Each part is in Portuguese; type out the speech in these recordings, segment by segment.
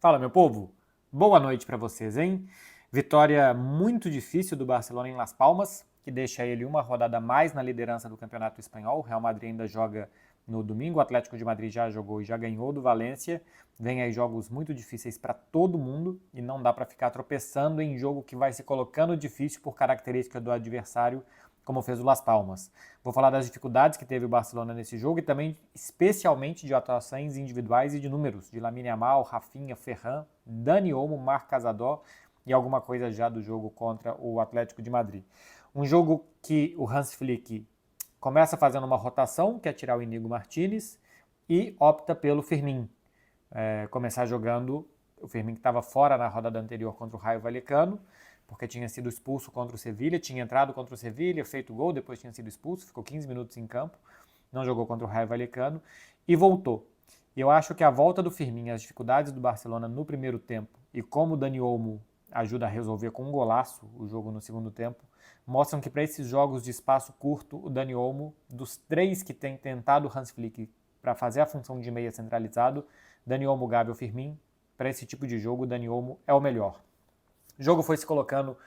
Fala, meu povo! Boa noite para vocês, hein? Vitória muito difícil do Barcelona em Las Palmas, que deixa ele uma rodada a mais na liderança do Campeonato Espanhol. O Real Madrid ainda joga no domingo, o Atlético de Madrid já jogou e já ganhou do Valência. Vem aí jogos muito difíceis para todo mundo e não dá para ficar tropeçando em jogo que vai se colocando difícil por característica do adversário, como fez o Las Palmas. Vou falar das dificuldades que teve o Barcelona nesse jogo e também especialmente de atuações individuais e de números, de Lamine Yamal, Rafinha, Ferran, Dani Olmo, Marc Casador e alguma coisa já do jogo contra o Atlético de Madrid. Um jogo que o Hans Flick começa fazendo uma rotação, que é tirar o Inigo Martínez, e opta pelo Firmín. Começar jogando o Firmín, que estava fora na rodada anterior contra o Rayo Vallecano, porque tinha sido expulso contra o Sevilla, tinha entrado contra o Sevilla, feito gol, depois tinha sido expulso, ficou 15 minutos em campo, não jogou contra o Rayo Vallecano e voltou. E eu acho que a volta do Firmín, as dificuldades do Barcelona no primeiro tempo e como o Dani Olmo ajuda a resolver com um golaço o jogo no segundo tempo, mostram que para esses jogos de espaço curto, o Dani Olmo, dos três que tem tentado o Hans Flick para fazer a função de meia centralizado, Dani Olmo, Gavi ou Firmín, para esse tipo de jogo, o Dani Olmo é o melhor. O jogo foi se colocando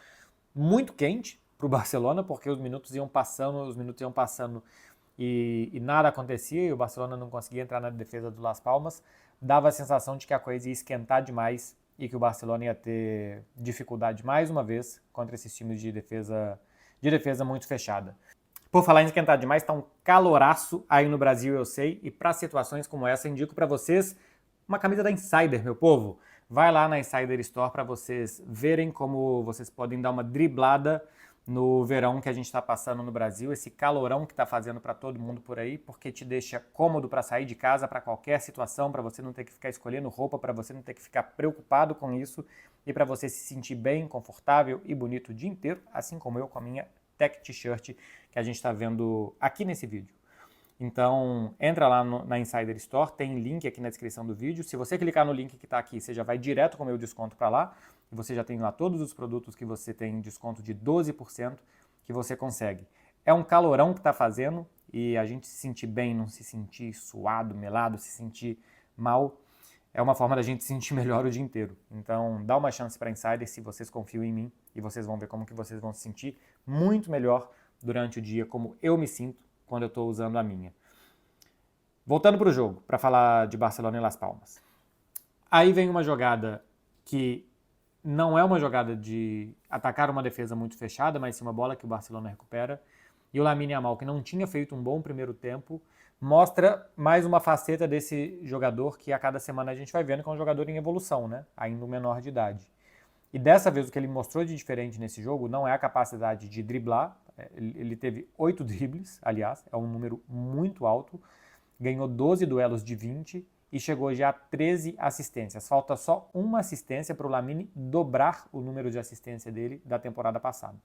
muito quente para o Barcelona, porque os minutos iam passando e nada acontecia, e o Barcelona não conseguia entrar na defesa do Las Palmas. Dava a sensação de que a coisa ia esquentar demais e que o Barcelona ia ter dificuldade mais uma vez contra esses times de defesa muito fechada. Por falar em esquentar demais, está um caloraço aí no Brasil, eu sei, e para situações como essa, indico para vocês uma camisa da Insider, meu povo. Vai lá na Insider Store para vocês verem como vocês podem dar uma driblada no verão que a gente está passando no Brasil, esse calorão que está fazendo para todo mundo por aí, porque te deixa cômodo para sair de casa para qualquer situação, para você não ter que ficar escolhendo roupa, para você não ter que ficar preocupado com isso e para você se sentir bem, confortável e bonito o dia inteiro, assim como eu com a minha Tech T-shirt que a gente está vendo aqui nesse vídeo. Então, entra lá na Insider Store, tem link aqui na descrição do vídeo. Se você clicar no link que está aqui, você já vai direto com o meu desconto para lá. E você já tem lá todos os produtos que você tem desconto de 12% que você consegue. É um calorão que está fazendo e a gente se sentir bem, não se sentir suado, melado, se sentir mal, é uma forma da gente se sentir melhor o dia inteiro. Então, dá uma chance para a Insider se vocês confiam em mim e vocês vão ver como que vocês vão se sentir muito melhor durante o dia, como eu me sinto quando eu estou usando a minha. Voltando para o jogo, para falar de Barcelona e Las Palmas. Aí vem uma jogada que não é uma jogada de atacar uma defesa muito fechada, mas sim uma bola que o Barcelona recupera. E o Lamine Yamal, que não tinha feito um bom primeiro tempo, mostra mais uma faceta desse jogador que a cada semana a gente vai vendo que é um jogador em evolução, né? Ainda um menor de idade. E dessa vez o que ele mostrou de diferente nesse jogo não é a capacidade de driblar. Ele teve 8 dribles, aliás, é um número muito alto. Ganhou 12 duelos de 20 e chegou já a 13 assistências. Falta só uma assistência para o Lamine dobrar o número de assistência dele da temporada passada.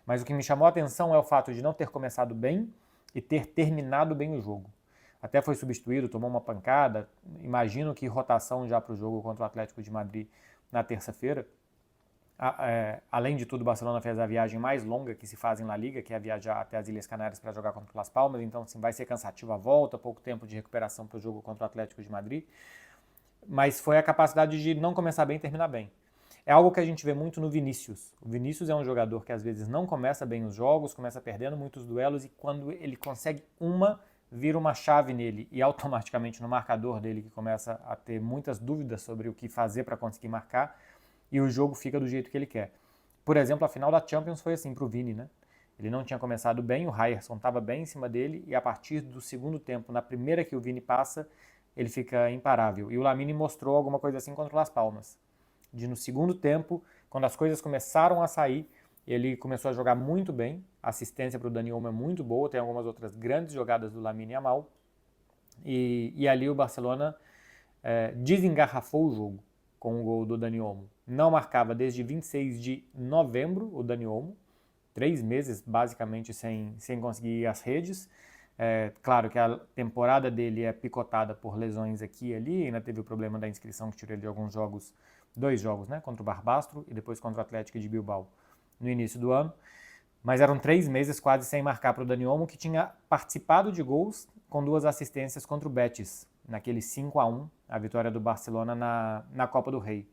Mas o que me chamou a atenção é o fato de não ter começado bem e ter terminado bem o jogo. Até foi substituído, tomou uma pancada. Imagino que rotação já para o jogo contra o Atlético de Madrid na terça-feira. Além de tudo, o Barcelona fez a viagem mais longa que se faz em La Liga, que é viajar até as Ilhas Canárias para jogar contra o Las Palmas, então assim, vai ser cansativo a volta, pouco tempo de recuperação para o jogo contra o Atlético de Madrid, mas foi a capacidade de não começar bem e terminar bem. É algo que a gente vê muito no Vinícius. O Vinícius é um jogador que às vezes não começa bem os jogos, começa perdendo muitos duelos e quando ele consegue vira uma chave nele e automaticamente no marcador dele, que começa a ter muitas dúvidas sobre o que fazer para conseguir marcar, e o jogo fica do jeito que ele quer. Por exemplo, a final da Champions foi assim para o Vini, né? Ele não tinha começado bem, o Ryerson estava bem em cima dele, e a partir do segundo tempo, na primeira que o Vini passa, ele fica imparável. E o Lamine mostrou alguma coisa assim contra o Las Palmas. De no segundo tempo, quando as coisas começaram a sair, ele começou a jogar muito bem, a assistência para o Dani Olmo é muito boa, tem algumas outras grandes jogadas do Lamine Yamal, e ali o Barcelona desengarrafou o jogo com o gol do Dani Olmo. Não marcava desde 26 de novembro o Dani Olmo, 3 meses basicamente sem conseguir as redes. Claro que a temporada dele é picotada por lesões aqui e ali, ainda teve o problema da inscrição que tirou ele de alguns jogos, 2 jogos, né, contra o Barbastro e depois contra o Atlético de Bilbao no início do ano. Mas eram 3 meses quase sem marcar para o Dani Olmo, que tinha participado de gols com 2 assistências contra o Betis naquele 5-1, a vitória do Barcelona na Copa do Rei.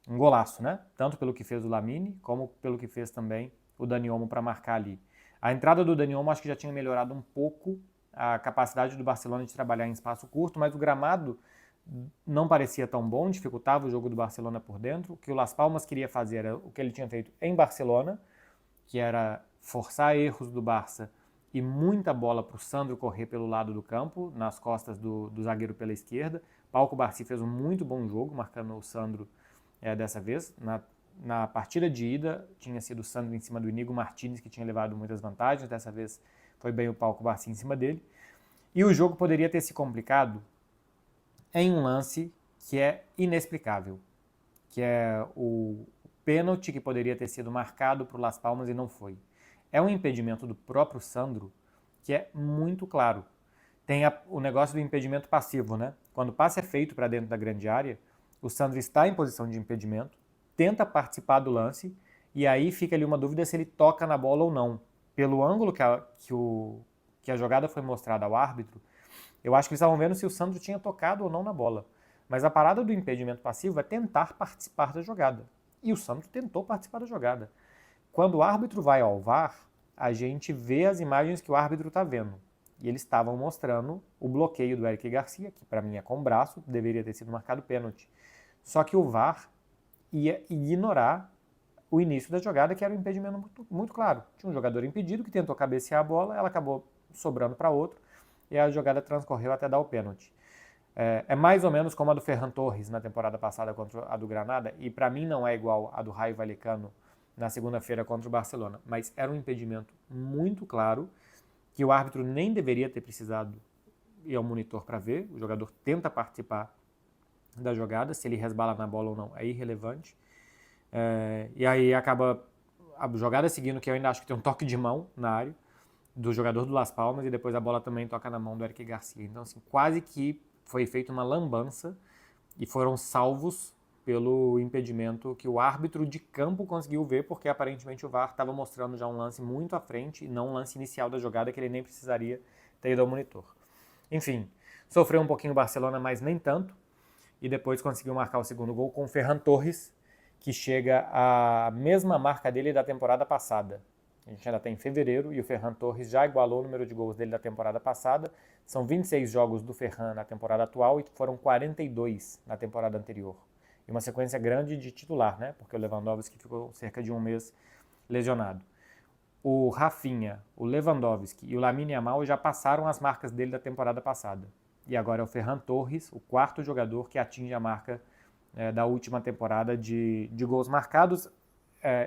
Um golaço, né? Tanto pelo que fez o Lamine, como pelo que fez também o Dani Olmo para marcar ali. A entrada do Dani Olmo acho que já tinha melhorado um pouco a capacidade do Barcelona de trabalhar em espaço curto, mas o gramado não parecia tão bom, dificultava o jogo do Barcelona por dentro. O que o Las Palmas queria fazer era o que ele tinha feito em Barcelona, que era forçar erros do Barça e muita bola para o Sandro correr pelo lado do campo, nas costas do zagueiro pela esquerda. Paulo Cubarsí fez um muito bom jogo, marcando o Sandro dessa vez. Na partida de ida, tinha sido o Sandro em cima do Inigo Martínez, que tinha levado muitas vantagens. Dessa vez foi bem o Paulo Cubarsí em cima dele. E o jogo poderia ter se complicado em um lance que é inexplicável, que é o pênalti que poderia ter sido marcado para o Las Palmas e não foi. É um impedimento do próprio Sandro que é muito claro. Tem o negócio do impedimento passivo, né? Quando o passe é feito para dentro da grande área, o Sandro está em posição de impedimento, tenta participar do lance e aí fica ali uma dúvida se ele toca na bola ou não. Pelo ângulo que a jogada foi mostrada ao árbitro, eu acho que eles estavam vendo se o Sandro tinha tocado ou não na bola. Mas a parada do impedimento passivo é tentar participar da jogada. E o Sandro tentou participar da jogada. Quando o árbitro vai ao VAR, a gente vê as imagens que o árbitro está vendo. E eles estavam mostrando o bloqueio do Eric Garcia, que para mim é com o braço, deveria ter sido marcado pênalti. Só que o VAR ia ignorar o início da jogada, que era um impedimento muito, muito claro. Tinha um jogador impedido que tentou cabecear a bola, ela acabou sobrando para outro, e a jogada transcorreu até dar o pênalti. É mais ou menos como a do Ferran Torres na temporada passada contra a do Granada, e para mim não é igual a do Raio Vallecano na segunda-feira contra o Barcelona, mas era um impedimento muito claro, que o árbitro nem deveria ter precisado ir ao monitor para ver, o jogador tenta participar da jogada, se ele resbala na bola ou não é irrelevante, e aí acaba a jogada seguindo, que eu ainda acho que tem um toque de mão na área, do jogador do Las Palmas, e depois a bola também toca na mão do Eric Garcia. Então, assim, quase que foi feita uma lambança e foram salvos pelo impedimento que o árbitro de campo conseguiu ver, porque aparentemente o VAR estava mostrando já um lance muito à frente e não um lance inicial da jogada que ele nem precisaria ter ido ao monitor. Enfim, sofreu um pouquinho o Barcelona, mas nem tanto, e depois conseguiu marcar o segundo gol com o Ferran Torres, que chega à mesma marca dele da temporada passada. A gente ainda tem fevereiro e o Ferran Torres já igualou o número de gols dele da temporada passada. São 26 jogos do Ferran na temporada atual e foram 42 na temporada anterior. E uma sequência grande de titular, né? Porque o Lewandowski ficou cerca de um mês lesionado. O Rafinha, o Lewandowski e o Lamine Yamal já passaram as marcas dele da temporada passada. E agora é o Ferran Torres, o quarto jogador que atinge a marca da última temporada de gols marcados.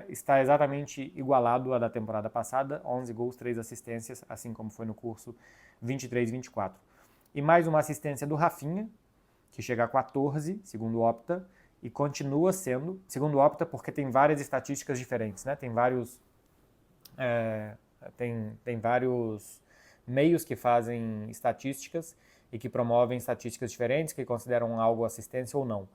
Está exatamente igualado à da temporada passada, 11 gols, 3 assistências, assim como foi no curso 23-24. E mais uma assistência do Rafinha, que chega a 14, segundo o Opta, e continua sendo, segundo o Opta, porque tem várias estatísticas diferentes, né? Tem vários meios que fazem estatísticas e que promovem estatísticas diferentes, que consideram algo assistência ou não.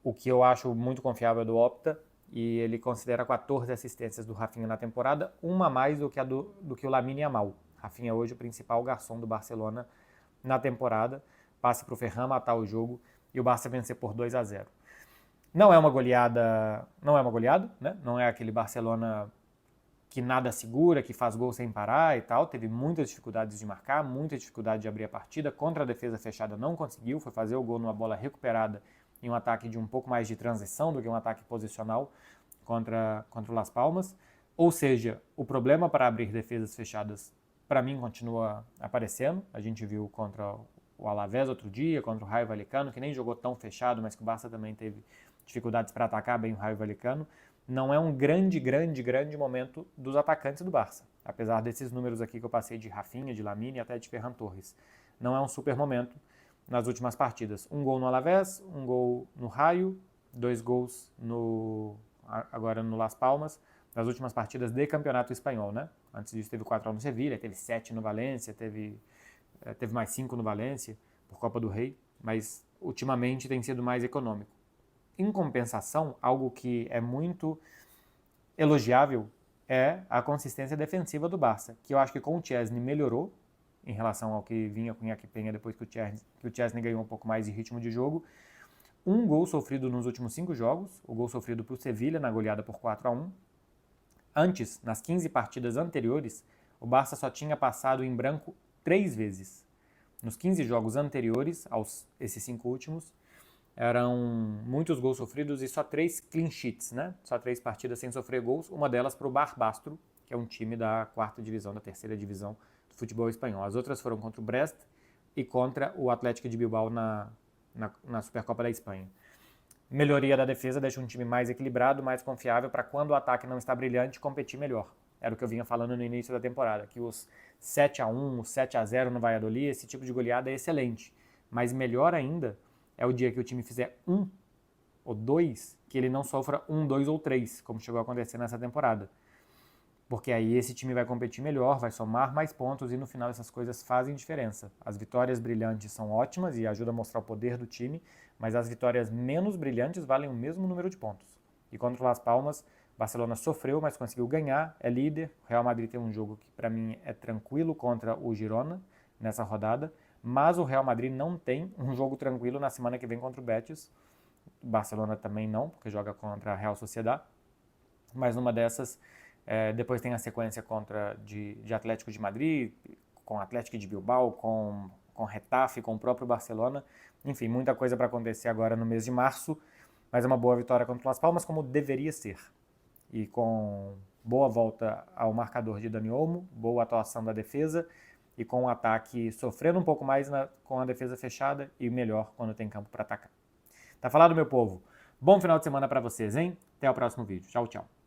O que eu acho muito confiável é do Opta, e ele considera 14 assistências do Rafinha na temporada, uma a mais do que o Lamine Yamal. Rafinha hoje o principal garçom do Barcelona na temporada, passe para o Ferran matar o jogo e o Barça vencer por 2-0. Não é uma goleada, né? Não é aquele Barcelona que nada segura, que faz gol sem parar e tal, teve muitas dificuldades de marcar, muita dificuldade de abrir a partida, contra a defesa fechada não conseguiu, foi fazer o gol numa bola recuperada em um ataque de um pouco mais de transição do que um ataque posicional contra o Las Palmas. Ou seja, o problema para abrir defesas fechadas, para mim, continua aparecendo. A gente viu contra o Alavés outro dia, contra o Raio Vallecano, que nem jogou tão fechado, mas que o Barça também teve dificuldades para atacar bem o Raio Vallecano. Não é um grande momento dos atacantes do Barça, apesar desses números aqui que eu passei de Rafinha, de Lamine e até de Ferran Torres. Não é um super momento nas últimas partidas. Um gol no Alavés, um gol no Raio, 2 gols agora no Las Palmas, nas últimas partidas de campeonato espanhol, né? Antes disso teve 4 no Sevilha, teve 7 no Valência, teve mais 5 no Valência, por Copa do Rei, mas ultimamente tem sido mais econômico. Em compensação, algo que é muito elogiável é a consistência defensiva do Barça, que eu acho que com o Chesney melhorou, em relação ao que vinha com o Iñaki Peña depois que o Chesney ganhou um pouco mais de ritmo de jogo. Um gol sofrido nos últimos 5 jogos, o gol sofrido por Sevilha na goleada por 4-1. Antes, nas 15 partidas anteriores, o Barça só tinha passado em branco 3 vezes. Nos 15 jogos anteriores, esses 5 últimos, eram muitos gols sofridos e só 3 clean sheets, né? Só 3 partidas sem sofrer gols, uma delas para o Barbastro, que é um time da 4ª divisão, da 3ª divisão do futebol espanhol. As outras foram contra o Brest e contra o Atlético de Bilbao na Supercopa da Espanha. Melhoria da defesa deixa um time mais equilibrado, mais confiável para quando o ataque não está brilhante, competir melhor. Era o que eu vinha falando no início da temporada, que os 7-1, os 7-0 no Valladolid, esse tipo de goleada é excelente. Mas melhor ainda é o dia que o time fizer 1 ou 2, que ele não sofra 1, 2 ou 3, como chegou a acontecer nessa temporada. Porque aí esse time vai competir melhor, vai somar mais pontos e no final essas coisas fazem diferença. As vitórias brilhantes são ótimas e ajudam a mostrar o poder do time, mas as vitórias menos brilhantes valem o mesmo número de pontos. E contra o Las Palmas, Barcelona sofreu, mas conseguiu ganhar, é líder. O Real Madrid tem um jogo que para mim é tranquilo contra o Girona nessa rodada, mas o Real Madrid não tem um jogo tranquilo na semana que vem contra o Betis. O Barcelona também não, porque joga contra a Real Sociedad. Mas numa dessas, depois tem a sequência de Atlético de Madrid, com Atlético de Bilbao, com Getafe, com o próprio Barcelona. Enfim, muita coisa para acontecer agora no mês de março, mas é uma boa vitória contra o Las Palmas, como deveria ser. E com boa volta ao marcador de Dani Olmo, boa atuação da defesa e com o ataque sofrendo um pouco mais com a defesa fechada e melhor quando tem campo para atacar. Tá falado, meu povo? Bom final de semana para vocês, hein? Até o próximo vídeo. Tchau, tchau.